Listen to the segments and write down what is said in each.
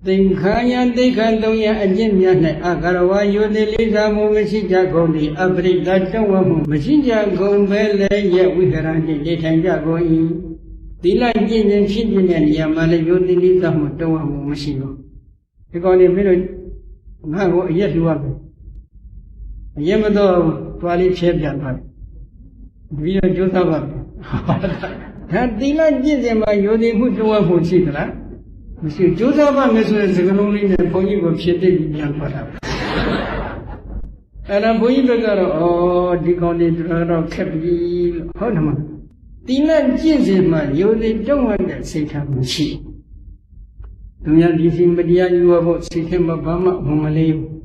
Tình khá nhân tích khăn tông nhà anh dân nhà này Akarwa yu đi lý ra mù mà xin cha con đi Abri ta trong hoa mù mà xin cha con về lệ ya quý khả ràng đi để thành cha con ý Tí là dân dân xin dân nhà mà là yu đi lý ra mù trong hoa mù mà xin con Thế con đi biết rồi Ngã ngộ yết đua Yết mà tôi tòa lý phép chẳng phải Vì là chú ta bảo Thật tí là dân dân mà yu đi mù trong hoa mù xin là Monsieur Joseph, monsieur Zeganoli, and Pony of Shitty Yan Pata. And a boy beggar or deconated Capi Honman. Tina Jizima, you don't want that Satan she. Do not listen, but you about Satan Bama Homalev.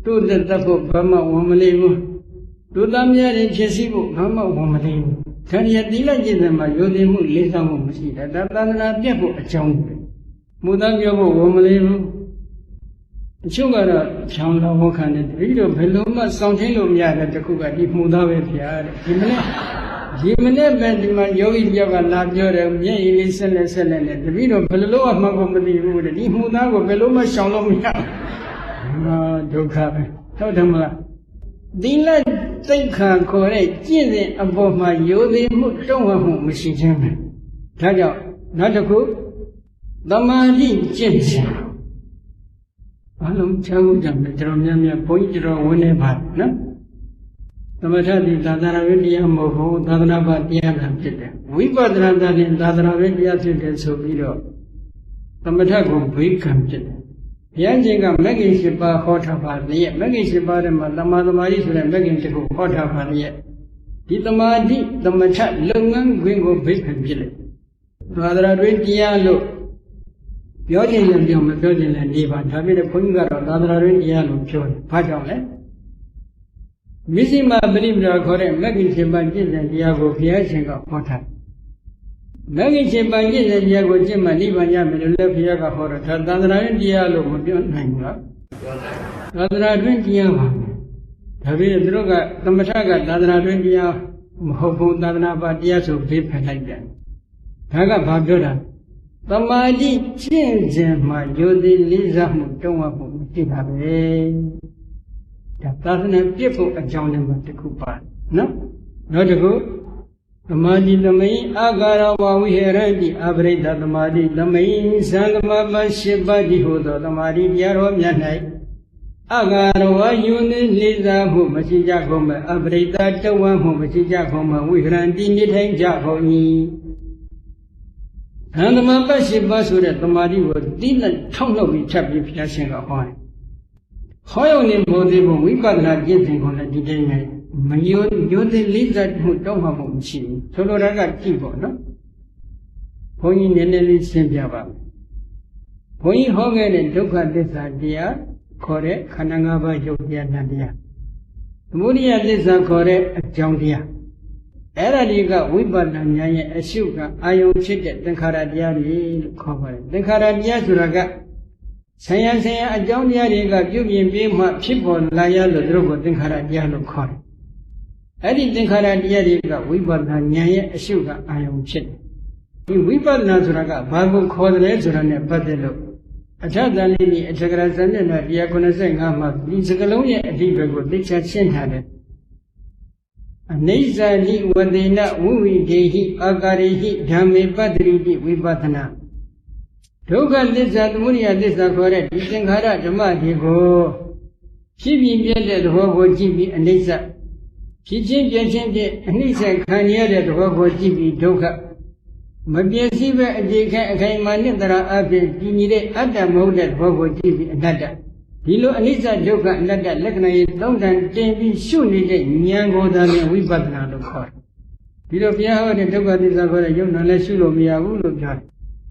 Do the top of Bama Homalev. Do Damia and Jessico Bama Homalev. Tanya Dila Jizima, you didn't move Lisa Homasi, that not be a chunk. Mudago woman, Sugar, Changa Wokan, and Rido Peloma, something of Yada, the Kuga, if Mudawe Piar, Jimene Benjamin Yogi Yaga, Labjor, Yay, listen and sell and the Rido Pelo of Magomani, if Mudago, Peloma, Shalom, don't have it. Tell them, Dila, take her correct, Jin above my Yodi, don't have home, Mrs. German. Taja, not a cook. Damadi Jensen. Alum Chagu Jam, the Dromia point or whenever, no? Tamatadi Dadaravedia Moho, Dadanaba Diana. We got rather than Dadaravedia to so below. Tamatago, we come to them. Yanjinga Maggie Shiba hot of her yet, Maggie Shiba and Madama Maris and Maggie to go hot of her yet. Titamadi, the Machat, Lungan, Gringo, Bacon Gillet. Rather, Diallo.ပြောခြင်းလည်းပြောမပြောခြင်းလည်းနေပါဒါပေမဲ့ဘုန်းကြီးကတော့သာသနာ့ရေးတရားလို့ပြောတယ်။ဘာကြောင့်လဲ။မစ္စည်းမပရိပဒါခေါ်တဲ့မဂ္ဂင်ရှင်ပန်ကျင့်တဲ့တရားကိုဘုရားရှင်ကဟောထားတယ်။မဂ္ဂင်ရှင်ပန်ကျင့်တဲ့တရားကိုကျင့်မှနိဗ္ဗာန်ရမယ်လို့လည်းဘုရားကဟောတော့ဒါသာသနာ့ရေးတရားလို့မပြောနိုင်ဘူးလား။သာသနာ့ရေးတရားပါပဲ။ဒါပေမဲ့သူတို့ကသမထကသာသနာ့ရေးတရားမဟုတ်ဘူးသာသနာ့ဘာတရားဆိုဘေးဖယ်လိုက်တယ်။ဒါကဘာပြောတာTamadi Chin my Yodi Liza Mutonga Mutikabe. That doesn't have people a John and the Kupa. No, not a good. Tamadi the main Agara, we hear the Abreda, the Madi, the main Salama Shibadi Hodo, the Madi Yaro Yanai. Agara, Yuni Liza, who Masija Homa, Abreda, the one who Masija Homa, we ran in the tank Japoni. And the Mabashi Basura, the Madi would didn't tongue of each other if you sing a horn. How only Modibo, we got not getting on a day. You didn't leave that who don't have a machine. So I got people, no? Pointing in any Simpiaba. Pointing Hogan and took at this idea, correct, Kanangaba Jodia Nadia. Mudia this are correct at Jondia. Eradiga Wibananya Ashuka, Ayo Chicket, the Karadiari cover. The Karadia Suraga. Saya a Jonia Riga, you being my people, Laya, the Drogo, the Karadiano cover. Eddie the Karadiariga, Wibananya Ashuka, Ayo Chicket. In Wiban Nazuraga, Babu called Rezuran and Badelo. A child lady, a Chagrazan and a Diaconazan Hama, Lizagalonia, a deeper good, which had seen had. Neza li wadena uwi dehi agarihi dhame padridi vibatana. Toga lisa muria lisa kore disenghara dhamadi go. Chibi byade dhogo chibi anisa. Chichin byachinde anisa khanyade dhogo chibi dhoga. Mabhyasiva adhika akaimanitara abhi dinire adha mauda dhogo chibi anada. Dilo Anisa Joka and that Lakna don't and Jamie soon Yango than Wibadna to court. Dilo Pia and Toga is a very young Nalasulo Mia Ulu.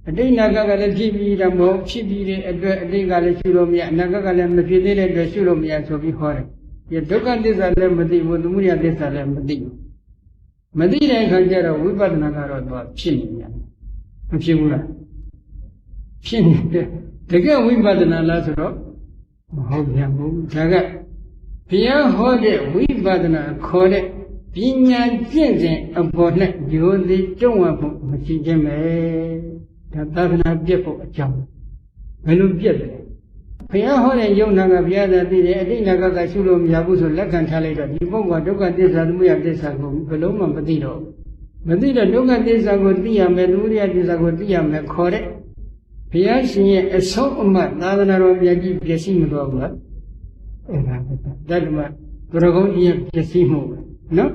A day Nagaga TV, the more chibi, a day Galasulo Nagaga and the Fidel and Sulomia so before. Yet Toga is a lemadi with Muria de Salemadi. Madina and Kajara Wibadnagar was Chin. Chimura. Chin. The girl Wibadna Lazaro. Mahoyamu Jaga Pia Hode, we badana, call it Pina Jensen upon it, you don't want Machijame. That doesn't have people a jump. ဘယ်လိုပြည့်တယ်ဘုရားဟောတဲ့ယုံနာကဘုရားသာသိတယ်အတိတ်နာကရှုလို့မရဘူးဆိုလက်ခံထားလိုက်တော့ဒီပုဂ္ဂိုလ်ဒုက္ခသစ္စာသမုဒယသစ္စာကိုဘယ်လုံးမှမသိတော့မသိတော့ဒုက္ခသစ္စာကိုသိရမယ်သမုဒယသစ္စာကိုသိရမယ်ခေါ်တဲ့ဘုရားရှင်ရဲ့အဆုံးအမသာသနာတော်မြတ်ကြီးပြည့်စုံမတော်ဘူးလားအဲ့ဒါပဲတတ္တမသူတော်ကောင်းကြီးရဲ့ပြည့်စုံမှုပဲနော်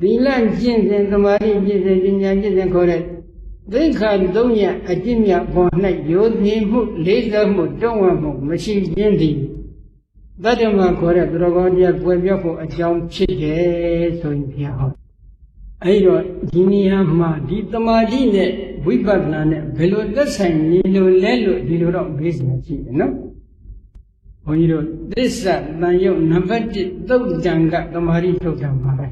သီလကျင့်စဉ်သမာဓိကျင့်စဉ်ပညာကျင့်စဉ်ခေါ်တဲ့သိက္ခာ3ရပ်အကျင့်မြတ်ပေါ်၌ယောသိမှုလေးစားမှုတွန်းဝမှုမရှိခြင်းသည်တတ္တမခေါ်တဲ့သူတော်ကောင်းကြီးကွယ်ပြောက်ဖို့အကြောင်းဖြစ်တယ်ဆိုရင်ဘုရားဟောအဲ့တော့ဒီနေရာမှာဒီသမာဓိနဲ့ဝိပဿနာနဲ့ဘယ်လိုသက်ဆိုင်နေလို့လဲလို့ဒီလိုတော့မေးစရာရှိတယ်နော်ဘုန်းကြီးတို့သစ္စာတန်ရုပ်နံပါတ်1သုတ်တံကသမာဓိထုတ်တာပါပဲ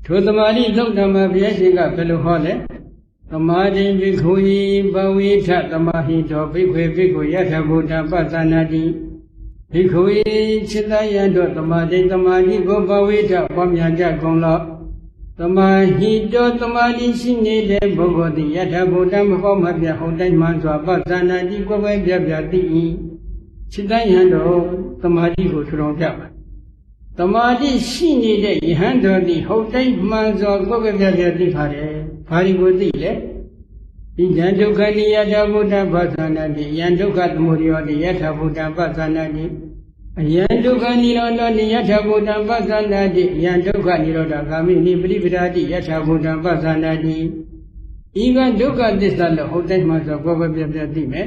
ထိုသမာဓိထုတ်တာမှာဘုရားရှင်ကဘယ်လိုဟောလဲသမာဓိဘိက္ခုယဘဝိထသမာဟိတောဘိက္ခေဘိက္ခုယထဗုဒ္ဓပသနာတိဘိက္ခုယจิตယံတို့သမာဓိသမာဓိကိုဘဝိထပွားများကြကုန်လောသမာဟိတောသမာဓိရှိနေတဲ့ပုဂ္ဂိုလ်သည်ယထဗုဒ္ဓမပေါ့မပြဟုတ်တိုင်းမှစွာပသနာတိကိုယ်ပဲပြပြသိ၏จิตယံတို့သမာဓိကိုထူထောင်ပြပါသမာဓိရှိနေတဲ့ယဟန်တော်သည်ဟုတ်တိုင်းမှန်စွာကိုယ်ပဲပြပြသိပါတယ်ဘာဒီကိုသိလဲဒီယံဒုက္ခနိယထဗုဒ္ဓပသနာတိယံဒုက္ခသမုဒယောတိယထဗုဒ္ဓပသနာတိအယံဒုက္ခနိရောဓနိယထဗုဒ္ဓပသနာတိယံဒုက္ခနိရောဓဂာမိနိပရိပဒာတိယထဗုဒ္ဓပသနာတိဤကဒုက္ခသစ္စာလို့ဟုတ်တိုင်းမှဆိုကိုယ်ပဲပြပြသိမယ်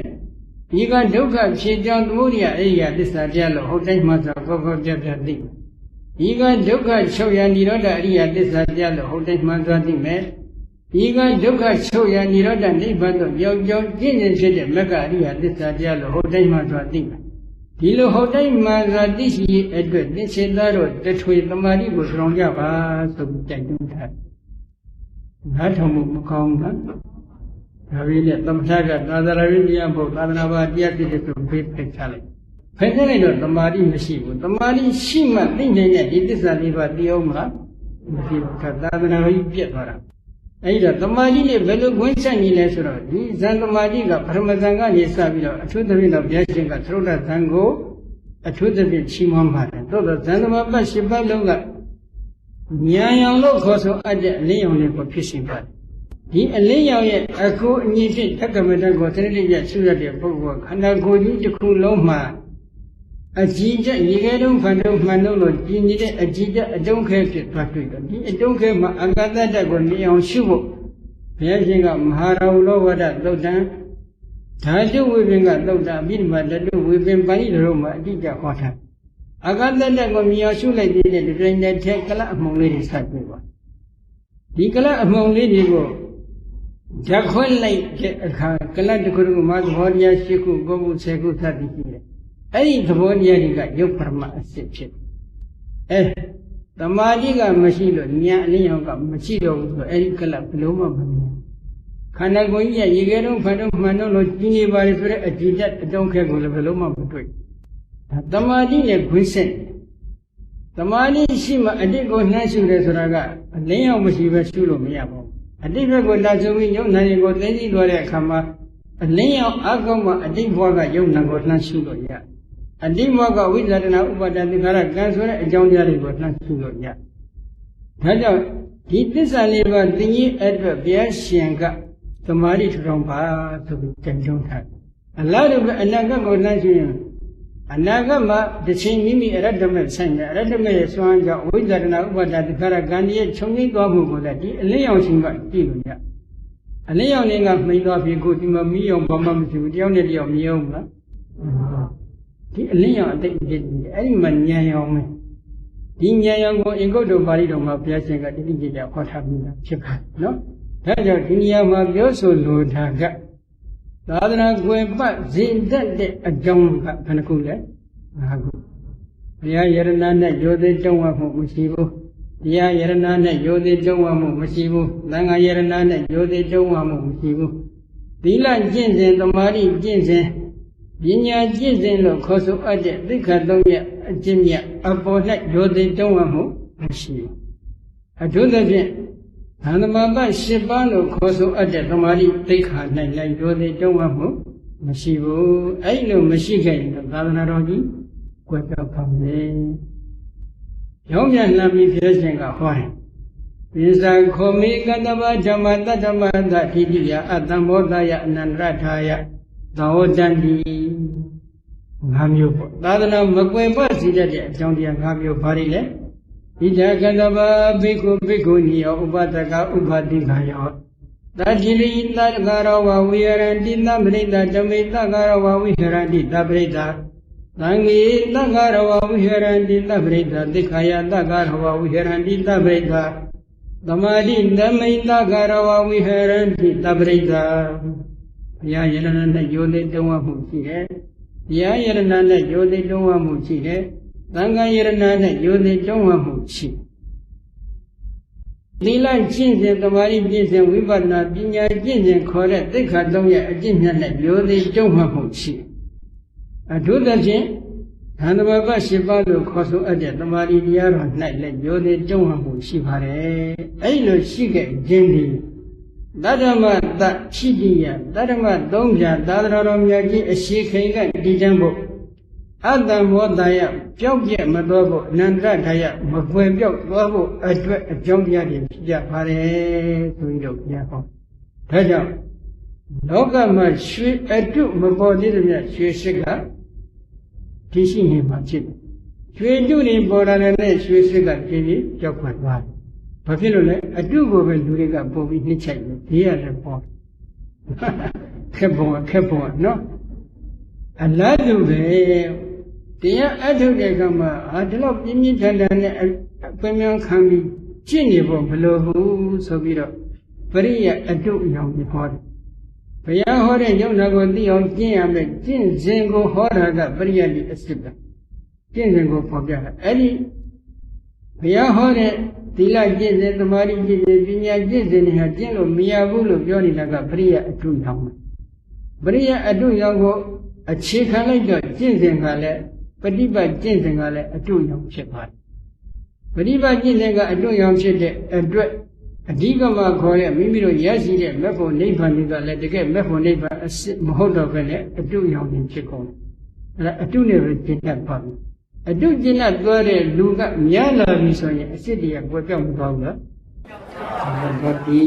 ဤကဒုက္ခဖြစ်ကြောင်းသမုဒယအရိယသစ္စာတရားလို့ဟုတ်တိုင်းမှဆိုကိုယ်ပဲပြပြသိမယ်ဤကဒုက္ခချုပ်ရနိရောဓအရိယသစ္စာတရားလို့ဟုတ်တိုင်းမှဆိုသိမယ်ဤကဒုက္ခချုပ်ရနိရောဓနိဗ္ဗာန်သို့ရောက်ကြောင်းကျင့်စဉ်ဖြစ်တဲ့မဂ္ဂအရိယသစ္စာတရားလို့ဟုတ်တိုင်းမှဆိုသိမယ်ဒီလိုဟုတ်တိုင်းမှဆိုသိရှိအတွက်သစ္စေသားတို့တထွေသမာဓိကိုဆောင်ကြပါဆိုပြီးတိုက်တွန်းထားငါထောင်မှုမကောင်းဘူးဒါပေမဲ့သမထကသာသနာ့วิญญาณဘုသာသနာ့ဘာတရားဖြစ်တဲ့ဆိုဖိတ်ဖိတ်ချလိုက်ဖိတ်ချလိုက်တော့သမာဓိမရှိဘူးသမာဓိရှိမှသိနိုင်တဲ့ဒီသစ္စာလေးပါးသိအောင်မလားမရှိဘူးသာသနာ့ကြီးပြတ်သွားတာအဲ့ဒါသမာဓိနဲ့ဘယ်လိုဝင်ဆိုင်နေလဲဆိုတော့ဒီဇန်သမာဓိကပထမဇန်ကနေစပြီးတော့အထူးသဖြင့်တော့ဘုရားရှင်ကသရုပ်ဇန်ကိုအထူးသဖြင့်ချီးမွမ်းပါတယ်သို့တော့ဇန်သမာပတ်၈ပတ်လုံးကဉာဏ်ရောင်လို့ခေါ်ဆိုအပ်တဲ့အလင်းရောင်လေးကိုဖြစ်ရှင်ပါတယ်ဒီအလင်းရောင်ရဲ့အကူအညီဖြင့်တက္ကမတကိုသတိရရရှုရတဲ့ပုဂ္ဂိုလ်ခန္ဓာကိုယ်ကြီးတစ်ခုလုံးမှာအကြည်ကျရေခဲတုံးဖန်တုံးမှန်တုံးလို့ကြည်နေတဲ့အကြည်ကျအတုံးခဲဖြစ်သွားတွေ့တော့ဒီအတုံးခဲမှာအကတတ္တကိုမြင်အောင်ရှုဖို့ဘုရားရှင်ကမဟာရာဟုလောဝဒသုတ်တံဓာတုဝိပင်ကသုတ်တံအဘိဓမ္မာဓာတုဝိပင်ပါဠိတော်မှာအတိအကျဟောထားအကတတ္တကိုမြင်အောင်ရှုလိုက်တဲ့ဒီတိုင်းနဲ့ထက်ကလအမှုံလေးတွေစတွေ့ပါဒီကလအမှုံလေးတွေကိုဓာတ်ခွဲလိုက်တဲ့အခါကလတစ်ခုကမှာသဘောတရား၈ခု9ခု10ခုသတိရှိတယ်အဲ့ဒီသဘောတရားတွေကယုတ်ပရမအစစ်ဖြစ်သမာဓိကမရှိလို့ဉာဏ်အလင်းရောင်ကမရှိတော့ဘူးဆိုအဲ့ဒီကလဘလုံးမမမြင်ခန္ဓာကိုယ်ကြီးရဲ့ရေခဲတုံးဖန်တုံးမှန်တုံးလို့ကြီးနေပါလေဆိုတဲ့အကြည်တက်အတုံးခဲကိုလည်းဘလုံးမမတွေ့ဒါသမာဓိနဲ့ခွင့်ဆက်သမာဓိရှိမှအတိတ်ကိုနှမ်းရှုတယ်ဆိုတာကအလင်းရောင်မရှိပဲရှုလို့မရပါဘူးအတိတ်ဘက်ကိုလာဆုံးပြီးယုံနာရင်ကိုသိသိသွားတဲ့အခါမှာအလင်းရောင်အကောင်းမှအတိတ်ဘဝကယုံနာကိုနှမ်းရှုလို့ရအတိတ်ဘဝကဝိဇာတနာဥပါဒသင်္ခါရကံဆိုတဲ့အကြောင်းတရားတွေကိုနှမ်းရှုလို့ရဒါကြောင့်ဒီသစ္စာလေးပါးသိရင်အတွက်ဘုရားရှင်ကသမာဓိထူထောင်ပါဆိုပြီးကြံကြုံထားအလားတူပဲအနာဂတ်ကိုနှမ်းရှုရင်အနာဂတ်မှာတစ်ချိန်မိမိအရတ္တမဲ့ဆိုင်တယ်အရတ္တမဲ့ရဲ့စွမ်းကြောင့်ဝိဇာတနာဥပါဒသင်္ခါရကံရဲ့ခြုံငိမ့်သွားမှုကိုလည်းဒီအလင်းရောင်ရှင်ကကြည့်လို့ရအလင်းရောင်လေးကမှိန်သွားပြီကိုဒီမှာမီးရောင်ဘာမှမရှိဘူးတယောက်နဲ့တယောက်မြင်အောင်မလားဒီအလင်းရောင်အတိတ်အကျင့်အဲ့ဒီမှာဉာဏ်ရောင်ပဲဒီဉာဏ်ရောင်ကိုအင်္ဂုတ္တပါဠိတော်မှာဘုရားရှင်ကတိတိကျကျဟောထားပြီးသားဖြစ်ပါတယ်နော်ဒါကြောင့်ဒီနေရာမှာပြောဆိုလိုတာကသာသနာ့ကွယ်ပတ်ဇင်တတ်တဲ့အကြောင်းကဘယ်နှခုလဲ၅ခုဘုရားယရဏနဲ့ယောသိတုံးဝမှုမရှိဘူးတရားယရဏနဲ့ယောသိတုံးဝမှုမရှိဘူးသံဃာယရဏနဲ့ယောသိတုံးဝမှုမရှိဘူးသီလကျင့်စဉ်သမာဓိကျင့်စဉ်ပညာကျင့်စဉ်လို့ခေါ်ဆိုအပ်တဲ့သိက္ခာ၃ရပ်အကျင့်မြတ်အပေါ်၌ယောသိတုံးဝမှုမရှိဘူးအထူးသဖြင့်သံဃာပတ်၈ပါးလို့ခေါ်ဆိုအပ်တဲ့သမာဓိသိက္ခာ၌လည်းယောသိတုံးဝမှုမ မရှိဘူးအဲ့လိုမရှိခဲ့ရင်သာသနာတော်ကြီးကွယ်ပြောက်ပါမယ်ရောင်းပြန်လှမ်းပြီးဖြစ်ခြင်းကဟောတယ်ပိစံခောမိကတ္တဗဓမ္မတတ္တမတ္တိတိယအတ္တမောတယအနန္တရထာယသောတန္တိ၅မျိုးပေါ့သာသနာမကွယ်ပတ်စေတဲ့အကြောင်းတရား၅မျိုးဘာတွေလဲဣဒကတ္တဗဘိက္ခုဘိက္ခုနီယောဥပဒကဥပတိခာယောတတိလိတတ္တကာရောဝဝိဟရန္တိသပရိတဓမိတ္တကာရောဝဝိဟရန္တိသပရိတသံဃေတက္ကရဝဝိဟရန္တိသပရိတသိက္ခာယတက္ကရဝဝိဟရန္တိသပရိတသမာဓိဓမိတ္တကာရောဝဝိဟရန္တိသပရိတဘုရားယရဏနဲ့ယိုသိတုံးဝမှုရှိတယ်ဘုရားယရဏနဲ့ယိုသိတုံးဝမှုရှိတယ်သံဃာယရဏနဲ့ယိုသိတုံးဝမှုရှိသီလကျင့်စဉ်သမာဓိကျင့်စဉ်ဝိပဿနာပညာကျင့်စဉ်ခေါ်တဲ့သိက္ခာ၃ရဲ့အကျင့်မြတ်နဲ့ယိုသိတုံးဝမှုရှိအထူးသဖြင့်သံဃာဘ၈ပါးလို့ခေါ်ဆိုအပ်တဲ့သမာဓိတရားတော်၌လည်းယိုသိတုံးဝမှုရှိပါတယ်အဲ့လိုရှိခဲ့ခြင်းဒီတတ္တမတဖြစ်တိယတတ္တမ၃ဖြာသာသနာတော်မြတ်ကြီးအရှိခိန်ကတည်တံ့ဖို့အတ္တမောတယပျောက်ပြက်မတော်ဖို့အနန္တရထာယမကွယ်ပြောက်သွားဖို့အတွက်အကြောင်းတရားတွေဖြစ်ကြပါတယ်ဆိုပြီးတော့ဘုရားဟောဒါကြောင့်လောကမှာရွှေအတုမပေါ်သေးတဲ့မြတ်ရွှေစစ်ကတည်ရှိနေမှာဖြစ်တယ်ရွှေတုတွေပေါ်လာတဲ့ရွှေစစ်ကပြင်းပြီးကြောက်ခွင့်သွားတယ်ဘာဖြစ်လို့လဲအတုကိုပဲလူတွေကပုံပြီးနှိမ့်ချိုက်တယ်ဒီရတယ်ပေါ့ခက်ပုံနော်အလားတူပဲတရားအထုတ်တဲ့ကမှာဒီလောက်ပြင်းပြင်းထန်ထန်နဲ့အပင်မြန်ခံပြီးကျင့်နေဖို့မလိုဘူးဆိုပြီးတော့ပရိယအတုအယောင်ကြီးဟောတယ်ဘုရားဟောတဲ့ယုံနာကိုသိအောင်ကျင့်ရမယ်ကျင့်စဉ်ကိုဟောတာကပရိယတိအစစ်ပဲကျင့်စဉ်ကိုဖော်ပြတာအဲ့ဒီဘုရားဟောတဲ့သီလကျင့်စဉ်သမာဓိကျင့်စဉ်ပညာကျင့်စဉ်တွေဟာကျင့်လို့မရဘူးလို့ပြောနေတာကပရိယအတုယောင်ပရိယအတုယောင်ကိုအခြေခံလိုက်တော့ကျင့်စဉ်ကလည်းပฏิပတ်ကျင့်စဉ်ကလည်းအတုယောင်ဖြစ်ပါတယ်ပฏิပတ်ကျင့်စဉ်ကအတုယောင်ဖြစ်တဲ့အတွက်အဓိကမှခေါ်တဲ့မိမိတို့ရရှိတဲ့မေဖို့နိဗ္ဗာန်ကလည်းတကယ်မေဖို့နိဗ္ဗာန်အစစ်မဟုတ်တော့ဘဲနဲ့အတုယောင်ဖြစ်ကုန်တယ်အဲ့ဒါအတုနဲ့ပဲကျင့်တတ်ပါဘူးအတုကျင့်တတ်သွားတဲ့လူကများလာပြီဆိုရင်အစစ်တွေကကွယ်ပြောက်မသွားဘူးလားဘာဒီ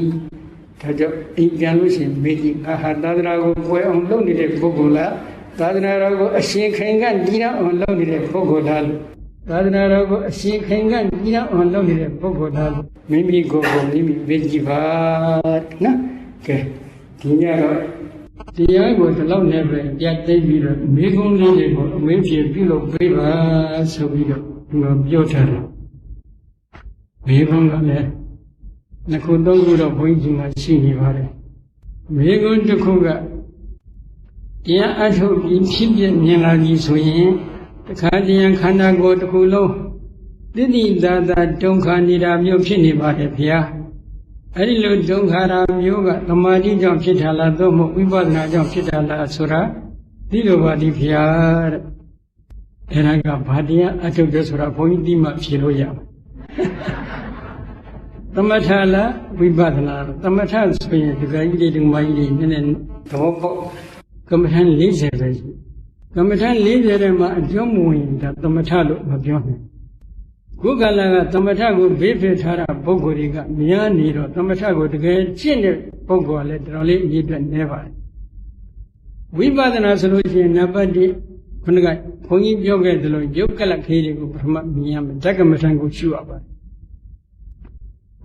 ဒါကြောင့်အိမ်ပြန်လို့ရှိရင်မေကြီးငါဟာသာသနာကိုကွယ်အောင်လုပ်နေတဲ့ပုဂ္ဂိုလ်လားသာသနာတော်ကိုအရှင်ခိုင်ကညီရအောင်လုပ်နေတဲ့ပုဂ္ဂိုလ်လားသာသနာတော်ကိုအရှင်ခိုင်ကညီရအောင်လုပ်နေတဲ့ပုဂ္ဂိုလ်လားမိမိကိုယ်ကိုမိမိမေကြီးပါနော်ကဲဒီညတော့တရားကိုဒီလောက်နဲ့ပဲပြတ်သိပြီးတော့မိကုံးလေးတွေကိုအမေးဖြေပြုလုပ်ပေးပါဆိုပြီးတော့ဒီမှာပြောထားတယ်မိကုံးကလည်းနှစ်ခုသုံးခုတော့ဘုန်းကြီးကရှိနေပါတယ်မိကုံးတစ်ခုကတရားအထုတ်ပြီးဖြစ်ပြမြင်လာပြီဆိုရင်တခါတည်းခန္ဓာကိုယ်တစ်ခုလုံးတိတိသာသာဒုက္ခနေတာမျိုးဖြစ်နေပါတယ်ဗျာအဲ့ဒီလိုဒုက္ခရာမျိုးကသမာဓိကြောင့်ဖြစ်တာလားသို့မဟုတ်ဝိပဿနာကြောင့်ဖြစ်တာလားဆိုတာဒီလိုပါဒီဗျာတဲ့အဲ့ဒါကဘာတရားအထုတ်တယ်ဆိုတာဘုန်းကြီးဒီမှဖြေလို့ရမှာသမထလားဝိပဿနာလားသမထဆိုရင်ဒီကကြီးတွေဒီမကြီးတွေနည်းနည်းသဘောပေါက်ကမ္မထန်40ပဲရှိကမ္မထန်40ထဲမှာအကျုံးမဝင်တာသမထလို့မပြောနဲ့ခုကလာကသမထကိုဘေးဖယ်ထားတာပုဂ္ဂိုလ်တွေကများနေတော့သမထကိုတကယ်ကျင့်တဲ့ပုဂ္ဂိုလ်ကလည်းတော်တော်လေးအရေးအတွက်နည်းပါတယ်ဝိပဿနာဆိုလို့ရှိရင်နံပါတ်1ခုနကဘုန်းကြီးပြောခဲ့သလိုယုတ်ကလခေးတွေကိုပထမမြင်ရမယ်ဓကမထန်ကိုရှုရပါတယ်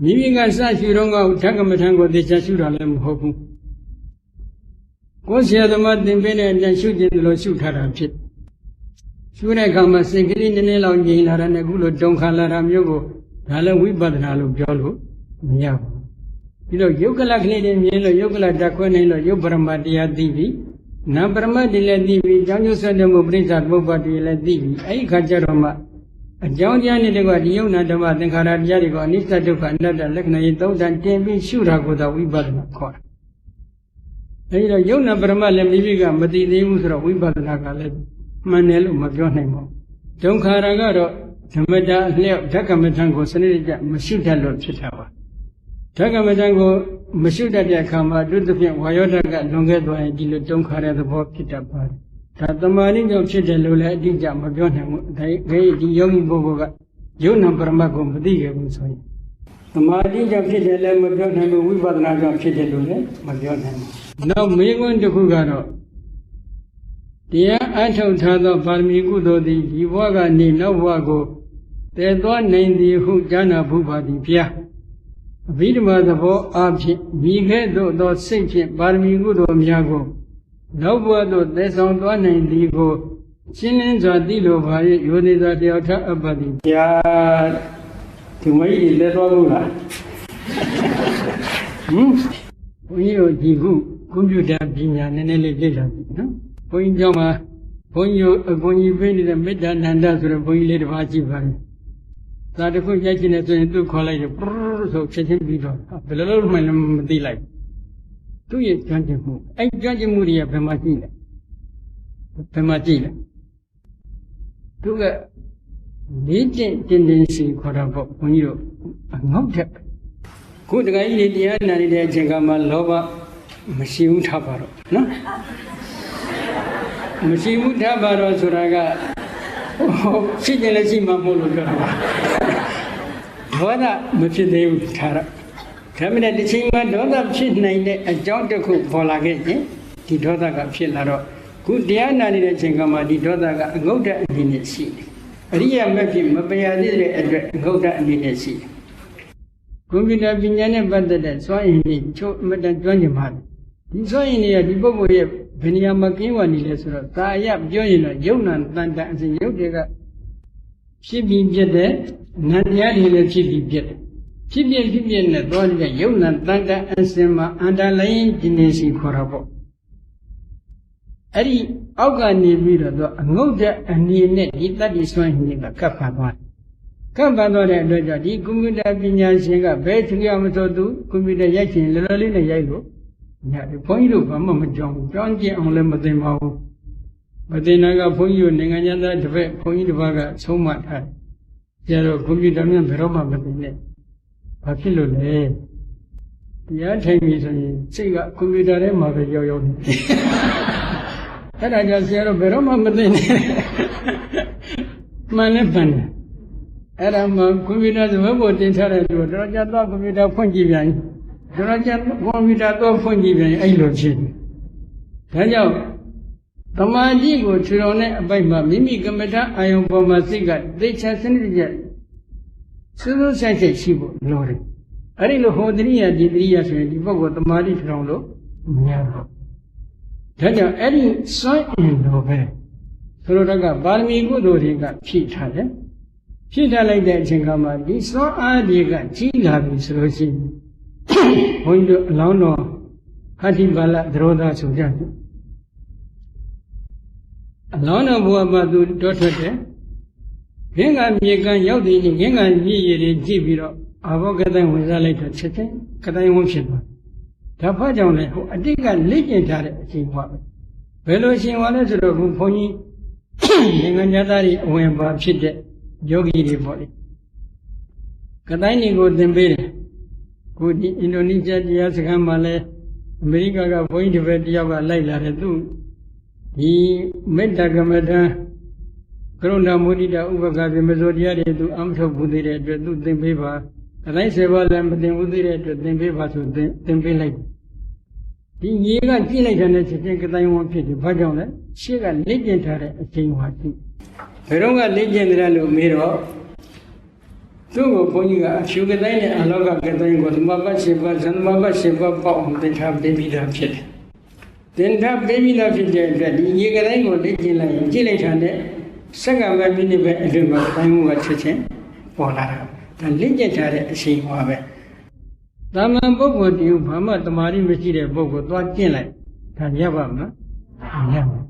မိမိကစရှုတော့ကဓကမထန်ကိုသိချရှုတာလည်းမဟုတ်ဘူးကိုယ်ဆရာသမားသင်ပေးတဲ့အတိုင်းရှုခြင်းလို့ရှုထားတာဖြစ်ရှုတဲ့အခါမှာစိတ်ကလေးနည်းနည်းလောက်ငြိမ်လာတဲ့အခုလိုဒုက္ခလာတာမျိုးကိုဒါလည်းဝိပဿနာလို့ပြောလို့မရဘူးပြီးတော့ယုတ်ကလကလေးတွေမြင်လို့ယုတ်ကလဓာတ်ခွဲနိုင်လို့ယုတ်ပရမတရားသိပြီနာပရမတ်တွေလည်းသိပြီအကြောင်းကျိုးဆက်တဲ့မှုပရိစ္ဆသမုပ္ပါဒ်တွေလည်းသိပြီအဲ့ဒီခါကျတော့မှအကြောင်းတရားနဲ့တကွဒီယုတ်နာဓမ္မသင်္ခါရတရားတွေကိုအနိစ္စဒုက္ခအနတ္တလက္ခဏာရေးသုံးတန်တင်ပြီးရှုတာကိုသာဝိပဿနာခေါ်တာအဲဒီတော့ယုတ်နာပရမတ်လည်းမိမိကမသိသေးဘူးဆိုတော့ဝိပဿနာကလည်းမှန်တယ်လို့မပြောနိုင်ပါဘူးဒုက္ခရာကတော့ဓမ္မတာအလျောက်ဓကမထံကိုစနစ်တကျမရှုတတ်လို့ဖြစ်တာပါ ဓကမတံကိုမရှိတတ်တဲ့အခါမှာသူသဖြင့်ဝါယောဓာတ်ကလွန်ခဲ့သွားရင်ဒီလိုတုံခါတဲ့သဘောဖြစ်တတ်ပါတယ်ဒါတမာရင်းကြောင့်ဖြစ်တယ်လို့လည်းအတိအကျမပြောနိုင်ဘူးဒါဒီယောဂီပုဂ္ဂိုလ်ကယုံနာပရမတ်ကိုမသိခဲ့ဘူးဆိုရင်တမာရင်းကြောင့်ဖြစ်တယ်လည်းမပြောနိုင်ဘူးဝိပဿနာကြောင့်ဖြစ်တယ်လို့လည်းမပြောနိုင်ဘူးနောက်မေးခွန်းတစ်ခုကတော့တရားအထုတ်ထားသောပါရမီကုသိုလ်သည်ဒီဘဝကနေနောက်ဘဝကိုတည်သွားနိုင်သည်ဟုကြားနာဘူးပါသည်ဗျာအဘိဓမ္မာသဘောအားဖြင့်မိခဲ့သို့သောစိတ်ဖြင့်ပါရမီကုသိုလ်များကိုနောက်ဘဝသို့တည်ဆောင်သွားနိုင်သည်ကိုရှင်းလင်းစွာသိလိုပါ၍ယောနိသာတယောက်ထအပ်ပါသည်ဗျာဒီမကြီးလက်သွားလို့လားဘုန်းကြီးတို့ဒီခုကွန်ပျူတာပညာနည်းနည်းလေးလေ့လာပြီနော်ဘုန်းကြီးကျောင်းမှာဘုန်းကြီးအကူကြီးပေးနေတဲ့မေတ္တာနန္ဒဆိုတဲ့ဘုန်းကြီးလေးတစ်ပါးရှိပါတယ်သာတခုရိုက်ချင်တယ်ဆိုရင်သူ့ခေါ်လိုက်တယ်ပရဆိုချက်ချင်းပြီးတော့ဘယ်လိုလုပ်မှလည်းမသိလိုက်သူ့ရဲ့ကြွန့်ကျင်မှုအဲ့ကြွန့်ကျင်မှုတွေကဘယ်မှာရှိလဲဘယ်မှာရှိလဲသူကလေးကျင့်တင်စီခေါ်တာပေါ့ဘုန်းကြီးတို့ငေါ့တဲ့ခုတခါကြီးတရားနာနေတဲ့အချိန်ကမှလောဘမရှိဘူးထားပါတော့နော်မရှိဘူးထားပါတော့ဆိုတာကရှိတယ်လည်းရှိမှမဟုတ်လို့ပြောတာပါဒေါသမဖြစ်သေးဘူးထားတော့ဒါမှလည်းတစ်ချိန်မှာဒေါသဖြစ်နိုင်တဲ့အကြောင်းတစ်ခုပေါ်လာခဲ့ရင်ဒီဒေါသကဖြစ်လာတော့ခုတရားနာနေတဲ့အချိန်ကမှဒီဒေါသကအငုတ်တဲ့အနေနဲ့ရှိတယ်အရိယာမက်ဖြစ်မပရာသေးတဲ့အတွက်အငုတ်တဲ့အနေနဲ့ရှိတယ်ကွန်ပျူတာပညာနဲ့ပတ်သက်တဲ့စွမ်းအင်တွေချို့အမတန်ကျွမ်းကျင်ပါတယ်ဒီစွမ်းအင်တွေကဒီပုဂ္ဂိုလ်ရဲ့ဘယ်နေရာမှာကင်းဝနေလဲဆိုတော့သာယပြောရင်တော့ယုံနာတန်တန်အစဉ်ယုတ်တွေကဖြစ်ပြီးပြတဲ့နန္တရားတွေလည်းဖြစ်ပြီးပြတဲ့ဖြစ်ပြနဲ့သွားနေတဲ့ယုံနာတန်တန်အစဉ်မှာအန္တလိုင်းဒီနေစီခေါ်တာပေါ့အဲ့ဒီအောက်ကနေပြီးတော့အငုတ်တဲ့အနေနဲ့ဒီတတ္တိစွမ်းအင်တွေကကပ်ပါသွားကပ်ပါသွားတဲ့အတွက်ကြောင့်ဒီကွန်ပျူတာပညာရှင်ကဘယ်သူရမဆိုသူကွန်ပျူတာရိုက်ချင်လောလောလေးနဲ့ရိုက်လို့ညဘုန်းကြီးတို့ဘာမှမကြောက်ဘူးကြောင်းကျင်အောင်လည်းမသိပါဘူးမသိနိုင်ကဘုန်းကြီးတို့နိုင်ငံသားတစ်ဖက်ဘုန်းကြီးတစ်ပါးကဆုံးမထားတယ်ကျတော့ကွန်ပျူတာမြန်ဘယ်တော့မှမသိနဲ့ဘာဖြစ်လို့လဲတရားထိုင်ပြီဆိုရင်စိတ်ကကွန်ပျူတာထဲမှာပဲရောက်နေအဲ့ဒါကြောင့်ဆရာတို့ဘယ်တော့မှမသိနဲ့မှန်နဲ့ပန်တယ်အဲ့ဒါမှကွန်ပျူတာသဘောပေါ်တင်ထားတဲ့သူတော့ကြာတော့ကွန်ပျူတာဖွင့်ကြည့်ပြန်တော့ကြာကွန်ပျူတာတော့ဖွင့်ကြည့်ပြန်အဲ့လိုဖြစ်တယ်ဒါကြောင့်သမာဓိကိုထူထောင်တဲ့အပိုက်မှာမိမိကမ္မဋ္ဌအာယုံပေါ်မှာစိတ်ကသိချစနစ်ကျစူးစူးဆိုင်ဆိုင်ရှိဖို့လိုတယ်အဲ့ဒီလိုဟောတရိယာဒီတရိယာဆိုရင်ဒီပုဂ္ဂိုလ်သမာဓိထူထောင်လို့မရဘူးဒါကြောင့်အဲ့ဒီစွန့်အင်လိုပဲဆိုတော့ကပါရမီကုသိုလ်တွေကဖြည့်ထားတယ်ဖြည့်ထားလိုက်တဲ့အချိန်ကမှဒီစွန့်အားတွေကကြီးလာပြီဆိုလို့ရှိရင်ဘုန်းကြီးတို့အလောင်းတော်ဟဋ္ဌိပါဠသရောဓဆိုကြတယ်အလောင်းတော်ဘုရားမှာသူတောထွက်တယ်ငင်းကမြေကရောက်သည်ငင်းကမြည်ရည်ကြည့်ပြီးတော့အာဘောကတိုင်းဝင်စားလိုက်တော့ချက်ချင်းကတိုင်းဝန်းဖြစ်သွားဒါဖတ်ကြောင့်လေဟိုအတိတ်ကလေ့ကျင့်ထားတဲ့အချိန်ဘဝပဲဘယ်လိုအချိန်ဘဝလဲဆိုတော့ဘုန်းကြီးနိုင်ငံသားတွေအဝင်ပါဖြစ်တဲ့ယောဂီတွေပေါ့လေကတိုင်းတွေကိုသင်ပေးတယ်ကိုဒီအင်ဒိုနီးရှားတရားစခန်းမှာလဲအမေရိကကဘုန်းကြီးတစ်ပည့်တယောက်ကလိုက်လာတယ်သူဒီမေတ္တာကမ္မဋ္ဌာန်းကရုဏာမုဒိတာဥပက္ခပြမစိုးတရားတွေသူအမထုတ်ဘူးသေးတဲ့အတွက်သူသင်ပေးပါကတိုင်း7ပါးလည်းမသင်ဘူးသေးတဲ့အတွက်သင်ပေးပါဆိုသင်ပေးလိုက်ဒီညီကကြည့်လိုက်တဲ့ချက်ချင်းကတိုင်းဝန်းဖြစ်တယ်ဘာကြောင့်လဲရှေ့ကလေ့ကျင့်ထားတဲ့အချိန်ဟောရှိဘယ်တော့ကလေ့ကျင့်တယ်လို့မေးတော့သူ့ကိုဘုန်းကြီးကအဖြူကတိုင်းနဲ့အလောကကတိုင်းကိုသမဘတ်7ပါးဇန်သမဘတ်7ပါးပေါ့အောင်သင်ထားပေးပြီးသားဖြစ်တယ်သင်ထားပေးပြီးသားဖြစ်တဲ့အတွက်ဒီညီကတိုင်းကိုလေ့ကျင့်လိုက်ရင်ကြည့်လိုက်တဲ့စက္ကန့်ပဲမိနစ်ပဲအလိုမှာတိုင်းကချက်ချင်းပေါ်လာတာဒါလေ့ကျင့်ထားတဲ့အချိန်ဟောပဲတာမန်ပုဂ္ဂိုလ်တည်းဘာမှတမာရီမရှိတဲ့ပုဂ္ဂိုလ်သွားကျင့်လိုက်ဒါရပါမလားမရဘူး